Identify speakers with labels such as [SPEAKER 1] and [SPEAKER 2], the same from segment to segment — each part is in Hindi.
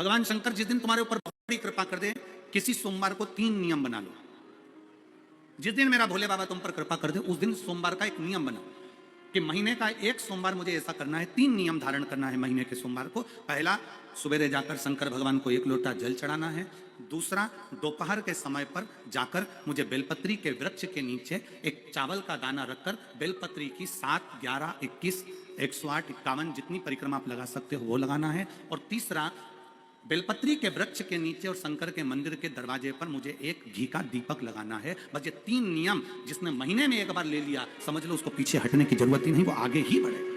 [SPEAKER 1] भगवान शंकर जिस दिन तुम्हारे ऊपर बड़ी कृपा कर दे, किसी सोमवार को 3 नियम बना लो। जिस दिन मेरा भोले बाबा तुम पर कृपा कर दे, उस दिन सोमवार का एक नियम बनाओ कि महीने का एक सोमवार मुझे ऐसा करना है, 3 नियम धारण करना है महीने के सोमवार को। पहला, सुबेरे जाकर शंकर भगवान को 1 लोटा जल चढ़ाना है। दूसरा, दोपहर के समय पर जाकर मुझे बेलपत्री के वृक्ष के नीचे एक चावल का दाना रखकर बेलपत्री की 7, 11, 21, 108, 51 जितनी परिक्रमा आप लगा सकते हो वो लगाना है। और तीसरा, बेलपत्री के वृक्ष के नीचे और शंकर के मंदिर के दरवाजे पर मुझे एक घी का दीपक लगाना है। बस ये 3 नियम जिसने महीने में एक बार ले लिया, समझ लो उसको पीछे हटने की जरूरत ही नहीं, वो आगे ही बढ़े।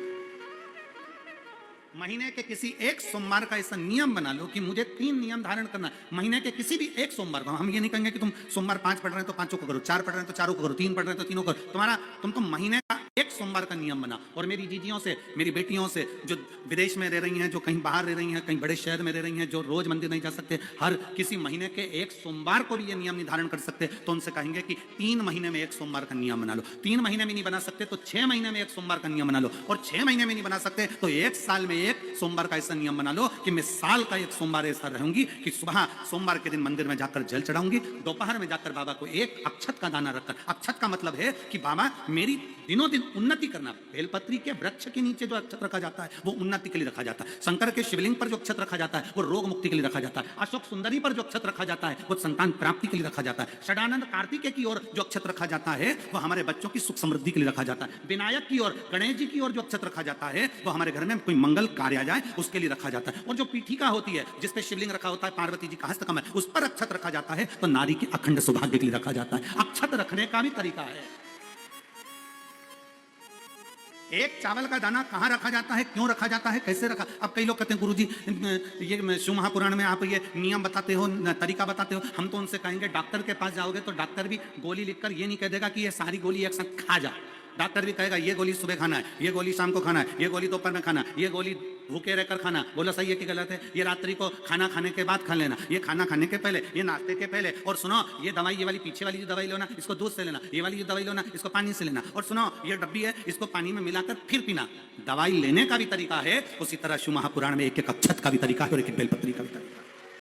[SPEAKER 1] महीने के किसी एक सोमवार का ऐसा नियम बना लो कि मुझे 3 नियम धारण करना है महीने के किसी भी एक सोमवार का। हम ये नहीं कहेंगे कि तुम सोमवार 5 पढ़ रहे हैं तो 5 को करो, 4 पढ़ रहे हैं तो 4 को करो, 3 पढ़ रहे हैं तो 3 को करो। तुम तो महीने का एक सोमवार का नियम बना। और मेरी जीजियों से, मेरी बेटियों से जो विदेश में रह रही हैं, जो कहीं बाहर रह रही हैं, कहीं बड़े शहर में रह रही हैं, जो रोज मंदिर नहीं जा सकते, हर किसी महीने के एक सोमवार को भी ये नियम नहीं धारण कर सकते, तो उनसे कहेंगे कि 3 महीने में एक सोमवार का नियम बना लो। 3 महीने में नहीं बना सकते तो 6 महीने में एक सोमवार का नियम बना लो। और 6 महीने में नहीं बना सकते तो 1 साल में एक सोमवार का ऐसा नियम बना लो कि मैं साल का एक सोमवार ऐसा रहूंगी कि सुबह सोमवार के दिन मंदिर में जाकर जल चढ़ाऊंगी, दोपहर में जाकर बाबा को एक अक्षत का दाना रखकर, अक्षत का मतलब है कि बाबा मेरी दिनों दिन उन्नति करना। बेलपत्री के वृक्ष के नीचे जो अक्षत रखा जाता है वो उन्नति के लिए रखा जाता है। शंकर के शिवलिंग पर जो अक्षत रखा जाता है वो रोग मुक्ति के लिए रखा जाता है। अशोक सुंदरी पर जो अक्षत रखा जाता है वो संतान प्राप्ति के लिए रखा जाता है। षडानंद कार्तिकेय की ओर जो अक्षत रखा जाता है वो हमारे बच्चों की सुख समृद्धि के लिए रखा जाता है। विनायक की ओर, गणेश जी की ओर जो अक्षत रखा जाता है वो हमारे घर में कोई मंगल कार्य आ जाए उसके लिए रखा जाता है। और जो पीठिका होती है जिसपे शिवलिंग रखा होता है, पार्वती जी का हस्तकमल, उस पर अक्षत रखा जाता है तो नारी के अखंड सौभाग्य के लिए रखा जाता है। अक्षत रखने का भी तरीका है। एक चावल का दाना कहाँ रखा जाता है, क्यों रखा जाता है, कैसे रखा। अब कई लोग कहते हैं गुरुजी ये शिव महापुराण में आप ये नियम बताते हो, तरीका बताते हो। हम तो उनसे कहेंगे डॉक्टर के पास जाओगे तो डॉक्टर भी गोली लिखकर ये नहीं कह देगा कि ये सारी गोली एक साथ खा जा। डॉक्टर भी कहेगा ये गोली सुबह खाना है, ये गोली शाम को खाना है, ये गोली दोपहर में खाना है, ये गोली भूखे रहकर खाना। बोला सही है कि गलत है? ये रात्रि को खाना खाने के बाद खा लेना, ये खाना खाने के पहले, ये नाश्ते के पहले। और सुनो ये दवाई, ये वाली पीछे वाली जो दवाई लो ना, इसको दूध से लेना, ये वाली जो दवाई लो ना, इसको पानी से लेना। और सुनो ये डब्बी है, इसको पानी में मिलाकर फिर पीना। दवाई लेने का भी तरीका है, उसी तरह शिव महापुराण में एक एक अक्षत का भी तरीका है और एक एक बेलपत्री का भी तरीका है।